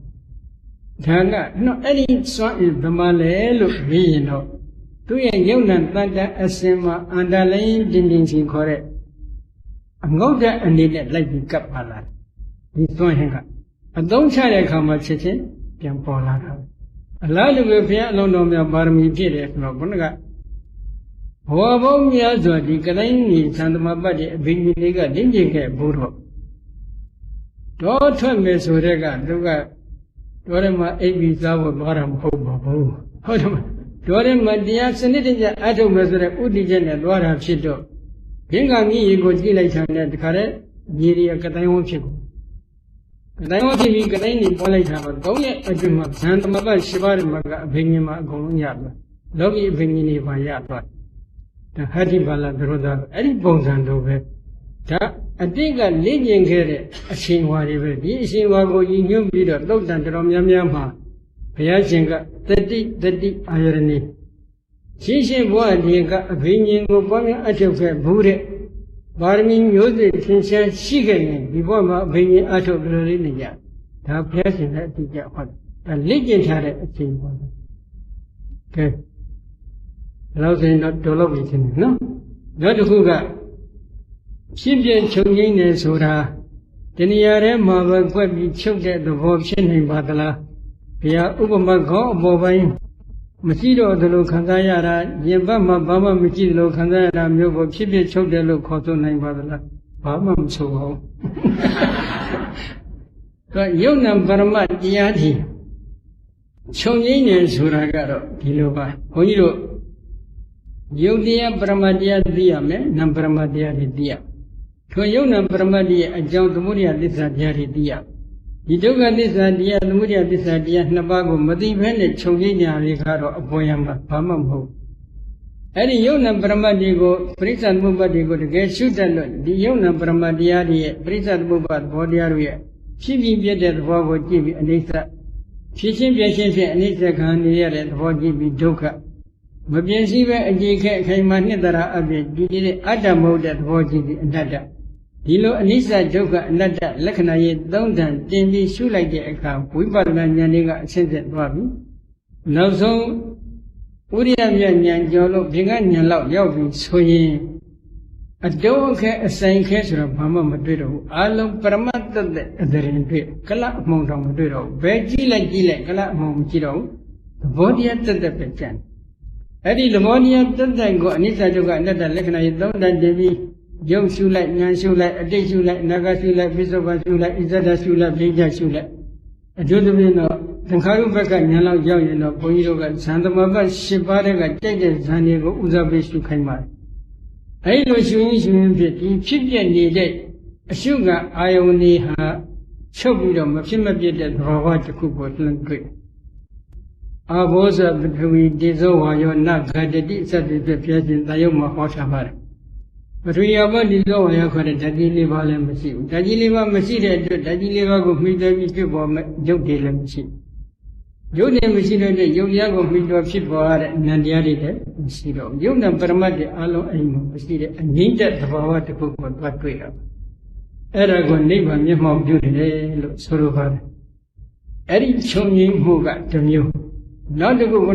ဒါကတော့အဲ့ဒီစွမ်းအင်ဗမာလဲလို့မေးရင်တော့သူရဲ့ယုံနာတန်တအစင်မှာအန္တလိန်တင်းစီခေါ်တဲ့အငုတ်တဲ့အနေနဲ့လိုက်ပြီးကပ်ပါလာဒီစွမ်းဟင်ကအသုံးချတဲ့အခါမှာချက်ချင်းပြန်ပေါ်လာတာအလားတူပဲဘုရားအလုံးတော်များပါရမီပြည့်တယ်ဆိုတော့ဘုန်းက ဘောဘုံများစွာဒီကတိုင်းကြီးသံသမပတ်ရဲ့အဘိညာဉ်တွေကလင်းကျင်ခဲ့ဘူးတော့ဒေါ်ထွက်မယ်ဆိုတဲ့ကသူကဒေါ်ရမအိပ်ပြီးစားဖို့သွားတာမဟုတ်ပါဘူးဟုတ်တယ်မဒေါ်ရမတရားစနစ်တကျအထုတ်မယ်ဆိုတဲ့ဥတည်ချက်နဲ့သွားတာဖြစ်တော့ဘင်္ဂါမြည်ရေကိုကြည့်လိုက်တာနဲ့တခါတည်းမြေရီကတိုင်းဝန်းဖြစ်ကုန်ကတိုင်းဝန်းဖြစ်ပြီးကတိုင်းကြီးပေါ်လိုက်တာတော့၃ရက်အတွင်းမှာဇန်သမပတ်၈ပါးမှာကအဘိညာဉ်မှာအကုန်လုံးရသွားလောကီအဘိညာဉ်တွေပါရသွားဒါဟတ္တိပါဠသရောသားအဲ့ဒီပုံစံတော့ပဲဒါအတိတ်ကလေ့ကျင့်ခဲ့တဲ့အရှင်ဝါတွေပဲဒီအရှင်ဝါကိုရည်ညွှန်းပြီးတော့သုတ်တန်တော်များများမှာဘုရားရှင်ကတတိအာရဏိရှင်ဘုရားဒီကအဘိညာဉ်ကိုပွားများအထုတ်ခဲ့ဘူးတဲ့ပါရမီမျိုးစေ့သင်ရှားရှိခဲ့ရင်ဒီဘဝမှာအဘိညာဉ်အထုတ်ကြလို့နေကြဒါဘုရားရှင်လည်းအတိအကျဟောတယ်ဒါလေ့ကျင့်ထားတဲ့အရှင်ဝါပဲကဲဘယ်လောက်ဆိုရင်တော့တော်လို့ပြီထင်တယ်နော်နောက်တစ်ခုကဖြစ်ပြချုပ်ငိမ့်နေဆိုတာတဏှာထဲမှာပဲကွက်ပြီးချုပ်တဲ့သဘောဖြစ်နေပါသလားဘုရားဥပမာခေါင်းအပေါ်ပိုင်းမရှိတော့သလိုခံစားရတာရင်ဘတ်မှာဘာမှမရှိသလိုခံစားရတာမျိုးကိုဖြစ်ပြချုပ်တယ်လို့ခေါ်ဆိုနိုင်ပါသလားဘာမှမဆိုပါဘူးဒါယုံနာပရမတရားဒီချုပ်ငိမ့်နေဆိုတာကတော့ဒီလိုပါဘုန်းကြီးတို့ယုတ်တရားပရမတရားသိရမယ်နံပရမတရားတွေသိရထိုယုတ်နံပရမတရားအကြောင်းသမုဒယသစ္စာတရားတွေသိရဒီဒုက္ခသစ္စာတရားသမုဒယသစ္စာတရားနှစ်ပါးကိုမသိဘဲနဲ့ခြုံငိမ့်ညာတွေကတော့အပေါ်ယံမှာဘာမှမဟုတ်အဲ့ဒီယုတ်နံပရမတရားကိုပရိစ္ဆသမုပ္ပါဒ်ကိုတကယ်ရှုတတ်လို့ဒီယုတ်နံပရမတရားတွေရဲ့ပရိစ္ဆသမုပ္ပါဒ်ဘောတရားတွေရဲ့ဖြစ်ပြီးပြတဲ့သဘောကိုကြည့်ပြီးအနိစ္စဖြစ်ချင်းပြချင်းဖြင့်အနိစ္စခံနေရတဲ့သဘောကြည့်ပြီးဒုက္ခမပြင်းစည်းပဲအကြည့်ခဲအခိုင်အမာနှစ်တရာအပြင်ဒီတဲ့အတ္တမဟုတ်တဲ့သဘောကြည့်ပြီးအနတ္တဒီလိုအနိစ္စဒုက္ခအနတ္တလက္ခဏာရေးသုံးတန်တင်ပြီးရှုလိုက်တဲ့အခါဝိပဿနာဉာဏ်လေးကအဆင့်ဆင့်သွားပြီနောက်ဆုံးဥရိယမြတ်ဉာဏ်ကျော်လို့ဘင်္ဂဉာဏ်လောက်ရောက်ပြီဆိုရင်အတုံးခဲအဆိုင်ခဲဆိုတော့ဘာမှမတွေ့တော့ဘူးအလုံးပရမတ္တတဲ့အဒရင်တွေ့ကလအမှုံတောင်မတွေ့တော့ဘူးဘယ်ကြည့်လိုက်ကလအမှုံမကြည့်တော့ဘူးသဘောတရားတတ်ပဲကြံအဲ့ဒီသဘောတရားတတ်ကိုအနိစ္စဒုက္ခအနတ္တလက္ခဏာရေးသုံးတန်တင်ပြီးယုံရှုလိုက်ဉာဏ်ရှုလိုက်အတိတ်ရှုလိုက်အနာဂတ်ရှုလိုက်ပိဿုပန်ရှုလိုက်ဣဇဒရှုလိုက်ပြိဋ္ဌရှုလိုက်အကျိုးသဖြင့်တော့သင်္ခါရုပ္ပကဉာဏ်လောက်ရောက်ရင်တော့ဘုန်းကြီးတို့ကဇန်သမဘတ်၈ပါးတည်းကတိုက်တဲ့ဇန်တွေကိုဥစားပေးရှုခိုင်းပါတယ်အဲဒီလိုရှုရင်ဖြစ်ဒီဖြစ်ပြနေတဲ့အရှုကအာယုန်တွေဟာချုပ်ပြီးတော့မဖြစ်မပြတဲ့သဘာဝတစ်ခုကိုလှမ်းတွေ့အာဘောဇပထဝီတေဇောဝါယောနဂတတိစသဖြင့်ဘုရားရှင်သာယုတ်မှာဟောထားပါတယ်ပထဝီအဘောတေဇောဝါယောခေါ်တဲ့ဓာတ်ကြီးလေးပါးလည်းမရှိဘူးဓာတ်ကြီးလေးပါးမရှိတဲ့အတွက်ဓာတ်ကြီးလေးပါးကိုမှီတယ်ပြီးဖြစ်ပေါ်မဲ့ရုပ်တွေလည်းမရှိရုပ်တွေမရှိတဲ့အတွက်ရုပ်တရားကိုမှီတော်ဖြစ်ပေါ်ရတဲ့အနန္တရားတွေလည်းမရှိတော့ရုပ်နဲ့ပရမတ်တွေအလုံးအိမ်မှာမရှိတဲ့အငြိမ့်တဲ့သဘာဝတစ်ခုကိုသွားတွေ့တာအဲ့ဒါကိုနိဗ္ဗာန်မျက်မှောက်ပြုတယ်လို့ဆိုလိုပါတယ်အဲ့ဒီခြုံငိမ့်မှုကတစ်မျိုးနောက်တစ်ခုက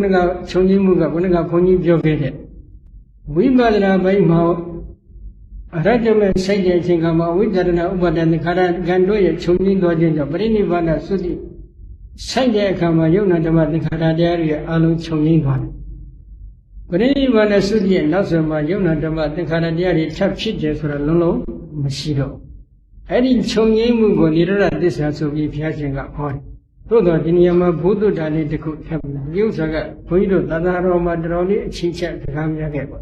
ခြုံငိမ့်မှုကဘုန်းကြီးပြောခဲ့တဲ့ဝိပဿနာဘိုင်းမှာအရဟတမေစိုက်တဲ့အချိန်ကမှဝိသရဏဥပါဒသင်္ခါရကံတို့ရဲ့ခြုံငိမ့်သွားခြင်းကြောင့်ပရိနိဗ္ဗာန်သုတိစိုက်တဲ့အခါမှာယုံနာဓမ္မသင်္ခါရတရားတွေရဲ့အလုံးခြုံငိမ့်သွားတယ်ပရိနိဗ္ဗာန်သုတိရဲ့နောက်ဆုံးမှာယုံနာဓမ္မသင်္ခါရတရားတွေထပ်ဖြစ်တယ်ဆိုတာလုံးလုံးမရှိတော့အဲ့ဒီခြုံငိမ့်မှုကိုနိရောဓသစ္စာဆိုပြီးဘုရားရှင်ကဟောတယ်သို့တော်ဒီနေရာမှာဘုဒ္ဓတာလေးတစ်ခုထပ်ပြီးဒီဥစ္စာကဘုန်းကြီးတို့သာသနာတော်မှာတော်တော်လေးအချင်းချက်စကားများခဲ့ပါ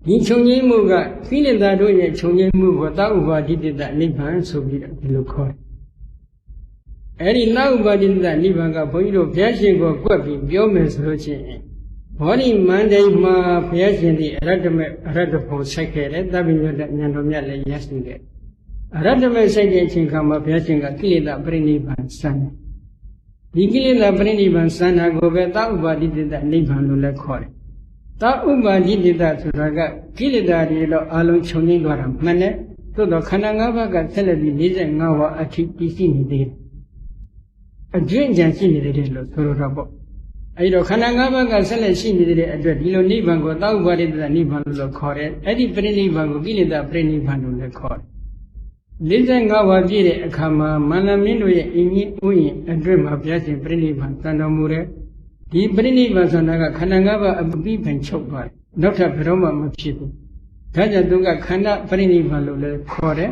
ဒီခြုံငိမ့်မှုကခိလေသာတို့ရဲ့ခြုံငိမ့်မှုကိုသာဥပါဒိတ္တနိဗ္ဗာန်ဆိုပြီးတော့ဒီလိုခေါ်တယ်အဲ့ဒီသာဥပါဒိတ္တနိဗ္ဗာန်ကဘုန်းကြီးတို့ဘုရားရှင်ကိုကွက်ပြီးပြောမယ်ဆိုလို့ချင်းဘောဓိမန္တိမှာဘုရားရှင်ဒီအရဟတမေအရဟတဖို့ဆိုင်ခဲ့တယ်သဗ္ဗညုတဉာဏ်တော်မြတ်လည်းရရှိတယ်အရဟတမေဆိုင်တဲ့အချိန်ခါမှာဘုရားရှင်ကကိလေသာပြိနိဗ္ဗာန်စံတယ်ဒီကိလေသာပြိနိဗ္ဗာန်စံတာကိုပဲသာဥပါဒိတ္တနိဗ္ဗာန်လို့လည်းခေါ်တယ်သာဥပါဒိတ္တဆိုတာကကိလေသာတွေတော့အလုံးခြုံငိမ့်သွားတာမှန်တယ်သို့တော့ခန္ဓာ၅ပါးကဆက်လက်ပြီး45ဝါအထိတည်ရှိနေသေးတယ်အကျဉ်းချံရှိနေသေးတယ်လို့ဆိုလိုတော့ပေါ့အဲဒီတော့ခန္ဓာ၅ပါးကဆက်လက်ရှိနေသေးတဲ့အတွက်ဒီလိုနိဗ္ဗာန်ကိုသာဥပါဒိတ္တနိဗ္ဗာန်လို့ခေါ်တယ်အဲ့ဒီပြိနိဗ္ဗာန်ကိုကိလေသာပြိနိဗ္ဗာန်လို့လည်းခေါ်တယ်45ဝါပြည့်တဲ့အခါမှာမန္တမင်းတို့ရဲ့အင်းကြီးဥယျာဉ်အတွင်းမှာဘုရားရှင်ပြိနိဗ္ဗာန်စံတော်မူတဲ့ဒီပြိနိဗ္ဗာန်ဆိုတာကခန္ဓာ၅ပါးအပိပိန်ချုပ်သွားတယ် နောက်ထပ်ဘယ်တော့မှမဖြစ်ဘူးဒါကြောင့်သူကခန္ဓာပရိနိဗ္ဗာန်လို့လည်းခေါ်တယ်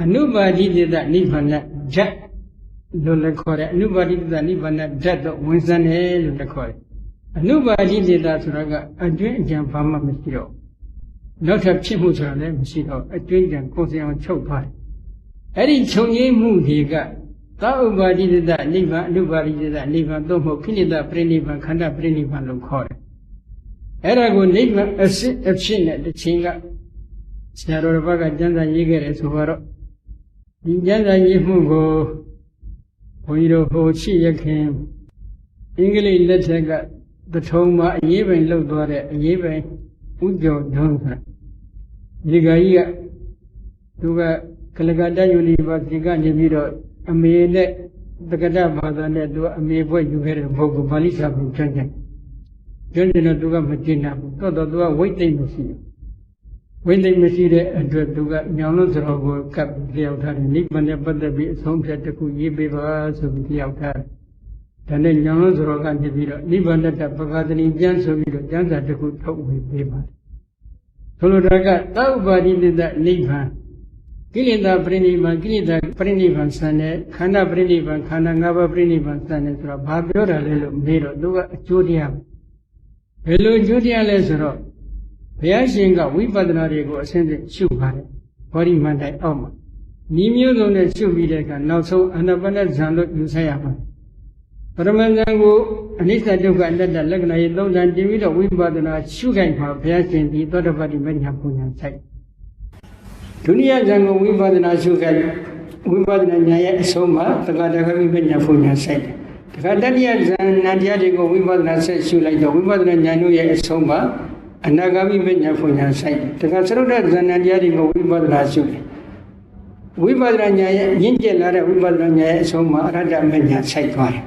အနုပါတိတ္တနိဗ္ဗာန်ဓာတ်လို့လည်းခေါ်တယ်အနုပါတိတ္တနိဗ္ဗာန်ဓာတ်တော့ဝင်စံတယ်လို့လည်းခေါ်တယ်အနုပါတိတ္တဆိုတာကအတွင်းအကြံဘာမှမရှိတော့နောက်ထပ်ဖြစ်မှုဆိုတာလည်းမရှိတော့အတွင်းကြံကိုယ်စံအောင်ချုပ်သွားတယ်အဲ့ဒီခြုံငိမ့်မှုတွေကသာဥပါတိတ္တနိဗ္ဗာန်အနုပါတိတ္တနိဗ္ဗာန်သို့မဟုတ်ခိနိတပရိနိဗ္ဗာန်ခန္ဓာပရိနိဗ္ဗာန်လို့ခေါ်တယ်အဲ့ဒါကိုနိဗ္ဗာန်အစစ်အဖြစ်နဲ့တစ်ချိန်ကဆရာတော်တစ်ပါးကကျမ်းစာရေးခဲ့တယ်ဆိုတော့ဒီကျမ်းစာရေးမှုကိုဘုန်းကြီးတို့ဟိုရှိရခင်အင်္ဂလိပ်လက်ထက်ကတထုံမှာအရေးပိုင်လှုပ်သွားတဲ့အရေးပိုင်ဥကျော်ဒုံဆိုတာဒီကကြီးကသူကကလကတ္တယူနီဗာစီကနေပြီးတော့အမေနဲ့တက္ကသဘာသာနဲ့သူကအမေဘွဲ့ယူခဲ့တဲ့ပုဂ္ဂိုလ်ပါဠိစာကိုကျွမ်းကျင်တော့သူကမကျင်တာဘူးတော်တော်သူကဝိသိမ့်မရှိဘူးဝိသိမ့်မရှိတဲ့အတွက်သူကညောင်လို့စတော်ကိုကပ်လျှောက်ထားတယ်နိဗ္ဗာန်နဲ့ပတ်သက်ပြီးအဆုံးဖြတ်တစ်ခုရေးပေးပါဆိုပြီးလျှောက်ထားတယ်ဒါနဲ့ညောင်လို့စတော်ကနေပြီးတော့နိဗ္ဗာန်တ္တပဂါသနီကျမ်းဆိုပြီးတော့ကျမ်းစာတစ်ခုထုတ်ဝေပေးပါတယ်ဆိုလိုတာကသောဥပါတိတ္တနိဗ္ဗာန်ကိလေသာပရိနိဗ္ဗာန်ကိလေသာပရိနိဗ္ဗာန်ဆန်တဲ့ခန္ဓာပရိနိဗ္ဗာန်ခန္ဓာ၅ပါးပရိနိဗ္ဗာန်ဆန်တဲ့ဆိုတော့ဘာပြောတာလဲလို့မေးတော့သူကအကျိုးတရားဘယ်လိုအကျိုးတရားလဲဆိုတော့ဘုရားရှင်ကဝိပဿနာတွေကိုအစဉ်စဉ်ရှုပါတယ်ဘောဓိမန္တိုင်အောက်မှာဤမျိုးစုံနဲ့ရှုပြီးတဲ့အခါနောက်ဆုံးအာနာပါနဇံလို့ယူဆရပါတယ်ပရမဇံကိုအနိစ္စဒုက္ခအနတ္တလက္ခဏာရေးသုံးဌာန်တင်ပြီးတော့ဝိပဿနာရှုခိုင်မှာဘုရားရှင်ဒီသောတပတ္တိမဉ္ဇဉ်ပူညာဆိုင်ဒုတိယဇံကိုဝိပဿနာရှုခိုင်ဝိပဿနာဉာဏ်ရဲ့အဆုံးမှာသက္ကတဂမိပညာပူညာဆိုင်တယ်တခါတတိယဇံနန္တရားတွေကိုဝိပဿနာဆက်ရှုလိုက်တော့ဝိပဿနာဉာဏ်တို့ရဲ့အဆုံးမှာအနာဂမိပညာပူညာဆိုင်တယ်တခါသရုတ်ဇံနန္တရားတွေကိုဝိပဿနာရှုတယ်ဝိပဿနာဉာဏ်ရဲ့ရင့်ကျက်လာတဲ့ဝိပဿနာဉာဏ်ရဲ့အဆုံးမှာအရဟတမဉ္ဇဉ်ဆိုင်သွားတယ်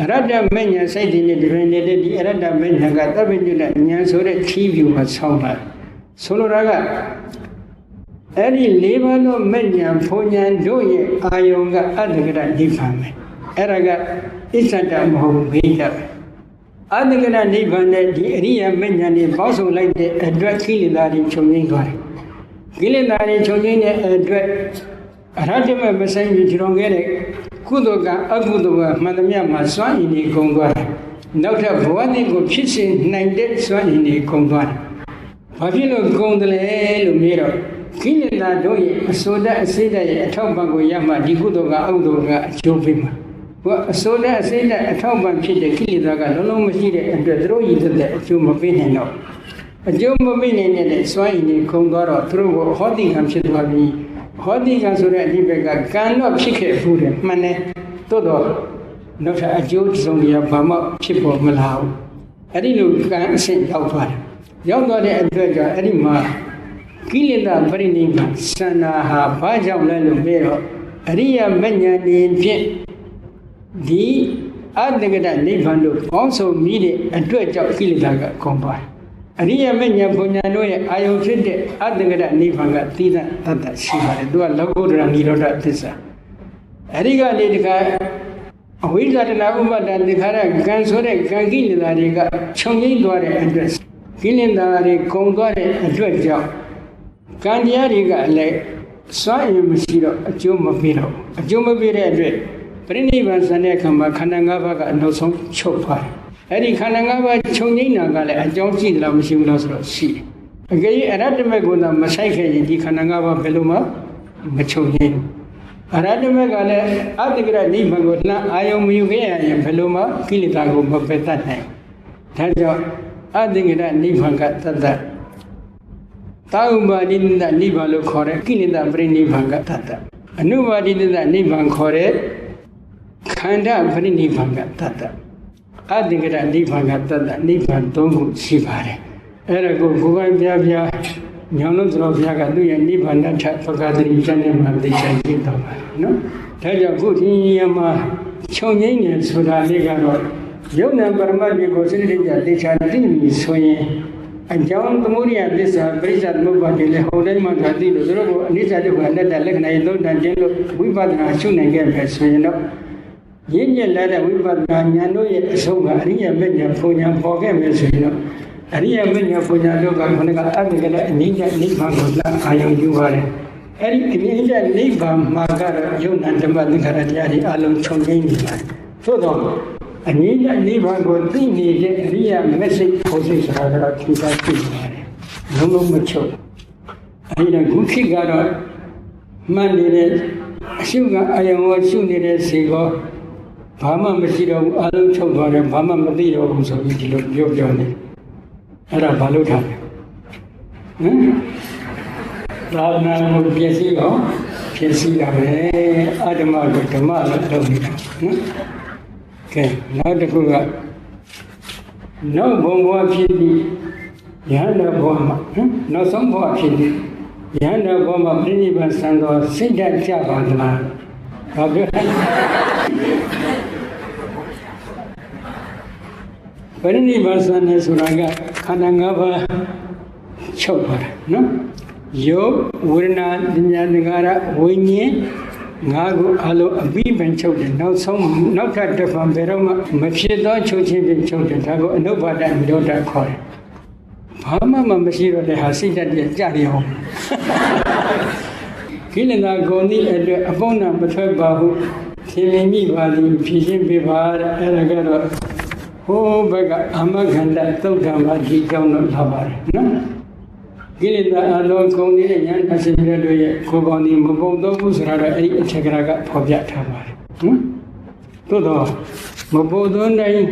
အရဟတမဉ္ဇဉ်ဆိုင်တဲ့ဒီရင်နေတဲ့ဒီအရဟတမဉ္ဇဉ်ကသဗ္ဗညုတဉာဏ်ဆိုတဲ့ခီးဖြူမှာဆောင်းလာဆိုလိုတာကအဲ့ဒီ၄ပါးသောမဉ္ဇဉ်ဘုံဉာဏ်တို့ရဲ့အာယုံကအတ္တကရနိဗ္ဗာန်ပဲအဲ့ဒါကအစ္ဆတမဟုတ်ဘေးတပဲအတ္တကရနိဗ္ဗာန်နဲ့ဒီအရိယာမဉ္ဇဉ်တွေပေါင်းစုံလိုက်တဲ့အတွက်ကိလေသာတွေချုပ်ငြိမ်းသွားတယ်ကိလေသာတွေချုပ်ငြိမ်းတဲ့အတွက်အရဟတမဆိုင်ပြီးခြုံခဲ့တဲ့ကုသိုလ်ကအကုသိုလ်ကမှန်သမျှမှာစွမ်းရည်တွေကုန်သွားတယ်နောက်ထပ်ဘဝတည်းကိုဖြစ်စေနိုင်တဲ့စွမ်းရည်တွေကုန်သွားတယ်ဘာဖြစ်လို့ကုန်တယ်လဲလို့မေးတော့ကိလေသာတို့ရဲ့အစိုးရအစိတ်ရဲ့အထောက်ပံ့ကိုရမှဒီကုသိုလ်ကအကုသိုလ်ကအကျိုးပေးမှာဘုရားအစိုးရအစိတ်အထောက်ပံ့ဖြစ်တဲ့ကိလေသာကလုံးလုံးမရှိတဲ့အတွက်သူတို့ရည်တဲ့အကျိုးမပေးနိုင်တော့အကျိုးမပေးနိုင်တဲ့စွမ်းရည်တွေကုန်သွားတော့သူတို့ကဟောတိကံဖြစ်သွားပြီးဟောတိကံဆိုတဲ့အဓိပ္ပာယ်ကကံတော့ဖြစ်ခဲ့ဘူးတယ်မှန်တယ်သို့တော့နောက်ထပ်အကျိုးစုံတွေကဘာမှဖြစ်ပေါ်မလာဘူးအဲ့ဒီလိုကံအဆင့်ရောက်သွားတယ်ရောက်သွားတဲ့အတွက်ကြောင့်အဲ့ဒီမှာကိလေသာပရိနိဗ္ဗာန်စန္နာဟာဘာကြောင့်လဲလို့မေးတော့အရိယမဉ္ဇဉ်နေဖြင့်ဒီအတ္တကရနိဗ္ဗာန်တို့ပေါင်းစုံမိတဲ့အတွက်ကြောင့်ကိလေသာကကုန်သွားတယ်အရိယမဉ္ဇဉ်ဘုံညာတို့ရဲ့အာယုဖြစ်တဲ့အတ္တကရနိဗ္ဗာန်ကသီးသန့်တတ်တတ်ရှိပါတယ်သူကလောကုတ္တရာနိရောဓသစ္စာအရိကနေတခါအဝိဇ္ဇာတနာဥပါဒသင်္ခါရကံဆိုတဲ့ကံကိလေသာတွေကခြုံငိမ့်သွားတဲ့အတွက်ကိလေသာတွေကုန်သွားတဲ့အတွက်ကြောင့်ကံတရားတွေကလည်းစွမ်းရည်မရှိတော့အကျိုးမပေးတော့အကျိုးမပေးတဲ့အတွက်ပရိနိဗ္ဗာန်ဆန်တဲ့အခါမှာခန္ဓာ၅ပါးကနောက်ဆုံးချုပ်သွားတယ်အဲ့ဒီခန္ဓာ၅ပါးချုပ်ငိမ့်တာကလည်းအကြောင်းရှိသလားမရှိဘူးလားဆိုတော့ရှိတယ်အကြိမ်အရဟတမေကုဏမဆိုင်ခဲ့ရင်ဒီခန္ဓာ၅ပါးဘယ်လိုမှမချုပ်ငိမ့်အရဟတမေကလည်းအတ္တကရနိဗ္ဗာန်ကိုနှံအာယုံမယူခဲ့ရရင်ဘယ်လိုမှကိလေသာကိုမပယ်တတ်နိုင်ဒါကြောင့်အတ္တကရနိဗ္ဗာန်ကတတ်တတ်သာဥပါတိတ္တနိဗ္ဗာန်လို့ခေါ်တဲ့ကိလေသာပရိနိဗ္ဗာန်ကတတ်တတ်အနုပါတိတ္တနိဗ္ဗာန်ခေါ်တဲ့ခန္ဓာပရိနိဗ္ဗာန်ကတတ်တတ်အတ္တကရနိဗ္ဗာန်ကတတ်တတ်နိဗ္ဗာန်၃ခုရှိပါတယ်အဲ့ဒါကိုကိုယ်ပိုင်ပြပြညောင်လို့တော်ဘုရားကသူ့ရဲ့နိဗ္ဗာန်ထပကတိကျမ်းထဲမှာသိချင်ပြတော့ပါတယ်နော်ဒါကြောင့်ခုဒီနေရာမှာခြုံငိမ့်နေဆိုတာလေးကတော့ယုံနာပရမတ်ကိုစိတ္တိကြသိချာသိပြီဆိုရင်အကြောင်းသမုဒိယသစ္စာပရိစ္ဆသမုပ္ပါဒ်တွေလည်းဟောတိုင်းမှာသာသိလို့သူတို့ကအနိစ္စဒုက္ခအနတ္တလက္ခဏာရေးသုံးတန်ခြင်းလို့ဝိပဿနာရှုနိုင်ခဲ့ပဲဆိုရင်တော့ရင့်ကျက်လာတဲ့ဝိပဿနာဉာဏ်တို့ရဲ့အဆုံးကအရိယမဉ္ဇဉ်ဘုံဉာဏ်ပေါ်ခဲ့မယ်ဆိုရင်တော့ အရိယမညာပညာတို့ကခဏကအတ္တကလည်းအနိစ္စနိဗ္ဗာန်ကိုလာအာရုံယူပါတယ်အဲ့ဒီအနိစ္စနိဗ္ဗာန်မှာကတော့ယုံနာဓမ္မသင်္ခါရတရားတွေအလုံးချုပ်ငိမ့်နေပါတယ်သို့တော့အနိစ္စနိဗ္ဗာန်ကိုသိနေတဲ့အရိယမက်စိတ်ဖို့စိတ်ဆိုတာကတော့ထူးခြားဖြစ်ပါတယ်လုံးလုံးမချုပ်အဲ့ဒါခုခေတ်ကတော့မှန်နေတဲ့အရှုကအယံဝရှုနေတဲ့စေကောဘာမှမရှိတော့ဘူးအလုံးချုပ်သွားတယ်ဘာမှမသိတော့ဘူးဆိုပြီးဒီလိုပြောနေအဲ့ဒါဘာလို့ထားလဲသာသနာ့ကိုပြည့်စည်အောင်ဖြစ်စီတာပဲအတ္တမကိုဓမ္မလို့လုပ်နေတာနော်ကဲနောက်တစ်ခုကနောက်ဘုံဘဝဖြစ်ပြီးယဟန္တာဘဝမှာနောက်ဆုံးဘဝဖြစ်ပြီးယဟန္တာဘဝမှာပြိဋိဘံဆံတော်စိတ်ဓာတ်ကြပါသလားဘာပြောပြိဋိဘံဆံနေဆိုတာကခန္ဓာ၅ပါးချုပ်သွားတာနော်ယောဝေဒနာဉာဏ်သင်္ခါရဝိညာဉ်ငါးခုအလုံးအပြီးပင်ချုပ်တယ်နောက်ဆုံးနောက်ထပ်တစ်ဖန်ဘယ်တော့မှမဖြစ်သောချုပ်ခြင်းပင်ချုပ်တယ်ဒါကိုအနုဘာဒနိရောဓခေါ်တယ်ဘာမှမရှိတော့တဲ့ဟာစိတ်ဓာတ်ပြကြရအောင်ကိလေသာကုန်သည့်အတွက်အပုံနာမထွက်ပါဘူးသင်မြင်မိပါသည်ဖြည့်ရှင်းပေးပါတဲ့အဲ့ဒါကတော့ဟိုးဘက်ကအမခန္ဓာသုတ်ဓမ္မဒီကြောင့်တော့လာပါတယ်နော်ကိလေသာအလုံးကုန်နေတဲ့ဉာဏ်အစစ်ပြတို့ရဲ့ကိုယ်ပေါင်းဒီမပုံတော့ဘူးဆိုတာတော့အဲ့ဒီအထက်ကရာကဖော်ပြထားပါတယ်နော်သို့တော့မပုံတော့တိုင်း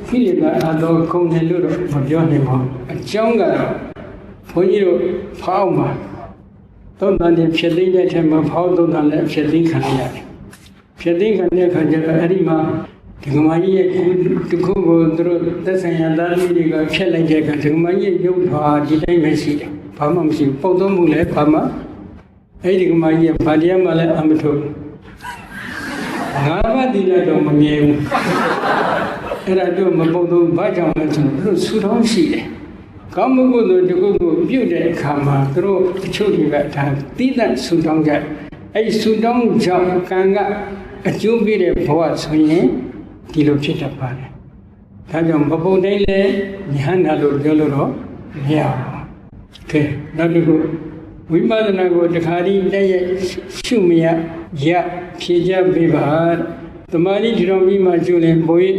ကိလေသာအလုံးကုန်တယ်လို့တော့မပြောနိုင်ပါဘူးအကြောင်းကတော့ဘုန်းကြီးတို့ဖောက်မှာသုံးတန်တဲ့ဖြစ်သိတဲ့ထဲမှာဖောက်သုံးတန်လည်းဖြစ်သိခံရတယ်ဖြစ်သိခံတဲ့အခါကျတော့အဲ့ဒီမှာဒီကမာကြီးရဲ့ဒီခုကိုသူတို့သက်ဆိုင်ရာသားသမီးတွေကဖျက်လိုက်တဲ့အခါဒီကမာကြီးရဲ့ရုပ်ထွားဒီတိုင်းပဲရှိတယ်ဘာမှမရှိဘူးပုတ်သုံးမှုလည်းဘာမှအဲ့ဒီကမာကြီးရဲ့ဗာတရားမှလည်းအမထုတ်ငါးပါးဒီလည်းတော့မမြဲဘူးအဲ့ဒါတို့မပုတ်သုံးဘာကြောင့်လဲဆိုတော့ဆူတောင်းရှိတယ်ကောင်းမှုကိုဒီခုကိုပြုတ်တဲ့အခါမှာသူတို့တချို့တွေကဒါတိတ္တဆူတောင်းကြအဲ့ဆူတောင်းကြောင့်ကံကအကျိုးပေးတဲ့ဘဝဆိုရင်ဒီလိုဖြစ်တတ်ပါတယ်ဒါကြောင့်မပုံတိုင်းလဲဉာဏ်နာလို့ပြောလို့တော့မရဘူးကဲနောက်တစ်ခုဝိပဿနာကိုတခါတည်းတည့်ရရှုမရဖြေကြပေးပါသမာဓိထတော်ပြီးမှကျူရင်ဘုရား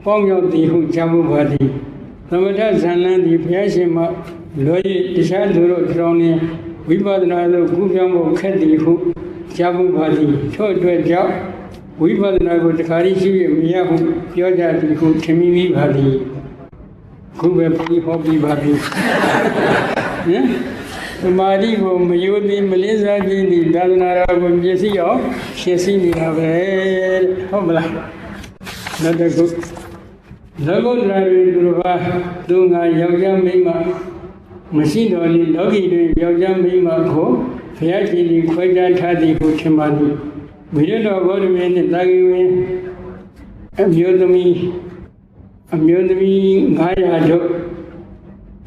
ပေါင်းရောက်သည်ဟုကြားမှုပါသည်သမထဇန်လန်းသည်ဘုရားရှင်မှလွယ်၍တခြားသူတို့ထတော်နေဝိပဿနာသို့ကူးပြောင်းဖို့ခက်သည်ဟုကြားမှုပါသည်ထို့အတွက်ကြောင့်ဝိပဿနာကိုတခါတည်းရှိရမရဟုပြောကြသည်ဟုထင်မိပါသည်ခုပဲပြီးဟောပြီးပါပြီဟင်သမာဓိကိုမယိုသည်မလေးစားခြင်းသည်သာသနာတော်ကိုပြည့်စည်အောင်ရှင်းစည်းနေတာပဲဟုတ်မလားနောက်တစ်ခုလောကုတ္တရာတွင်သူတစ်ပါးသူငါယောက်ျားမိန်းမမရှိတော်လေလောကီတွင်ယောက်ျားမိန်းမကိုဘုရားရှင်သည်ခွဲခြားထားသည်ဟုထင်ပါသည်ဝိရတော်ဘောဓမင်းနှင့်တာဂိဝင်းအမျိုးသမီး900တို့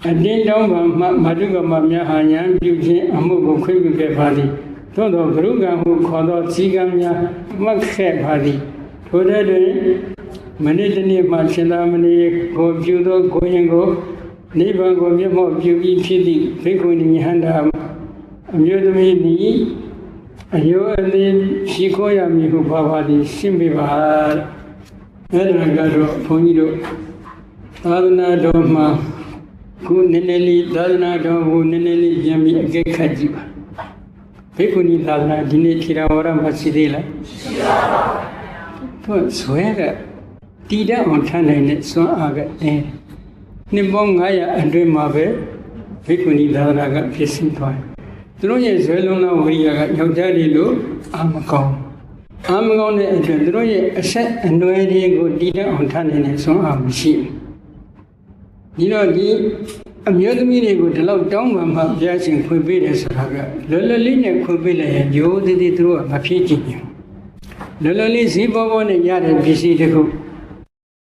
အတင်းတောင်းပါမှမတုကမများဟာဉာဏ်ပြုခြင်းအမှုကိုခွင့်ပြုခဲ့ပါသည်သို့သောဂရုကံဟုခေါ်သောစည်းကမ်းများမှတ်ခဲ့ပါသည်ထိုတဲ့တွင်မနေ့တနေ့မှရှင်သာမဏေကိုပြုသောကိုရင်ကိုနိဗ္ဗာန်ကိုမျက်မှောက်ပြုပြီးဖြစ်သည့်ဘိက္ခုနီယဟန္တာအမျိုးသမီးသည်အယောအသေးရှိခိုးရမည်ဟုပါသည်ရှင်းပြပါအဲ့ဒါကတော့ဘုန်းကြီးတို့သာသနာတော်မှာခုနည်းနည်းလေးသာသနာတော်ကိုနည်းနည်းလေးပြန်ပြီးအကဲခတ်ကြည့်ပါဘိက္ခုနီသာသနာဒီနေ့ထေရဝါဒမှာရှိသေးလားရှိပါဘူးသူဇွဲကတည်တဲ့အောင်ထမ်းနိုင်တဲ့စွမ်းအားကနှစ်ပေါင်း900အတွင်းမှာပဲဘိက္ခုနီသာသနာကဖြစ်sinhသွားတယ်သူတို့ရဲ့ဇွဲလုံးလုံးဝိရိယကယောက်ျားတွေလို့အာမကောင်းတဲ့အတွက်သူတို့ရဲ့အဆက်အနွယ်တွေကိုတည်တဲ့အောင်ထမ်းနိုင်တဲ့စွမ်းအားမရှိဘူးဒီတော့ဒီအမျိုးသမီးတွေကိုဒီလောက်တောင်းပန်မှဘုရားရှင်ခွင့်ပေးတယ်ဆိုတာကလောလောလေးနဲ့ခွင့်ပေးလိုက်ရင်ရိုးသေးသေးသူတို့ကမဖြစ်ကြည့်ဘူးလောလောလေးဈေးပေါ်ပေါ်နဲ့ရတဲ့ပစ္စည်းတခု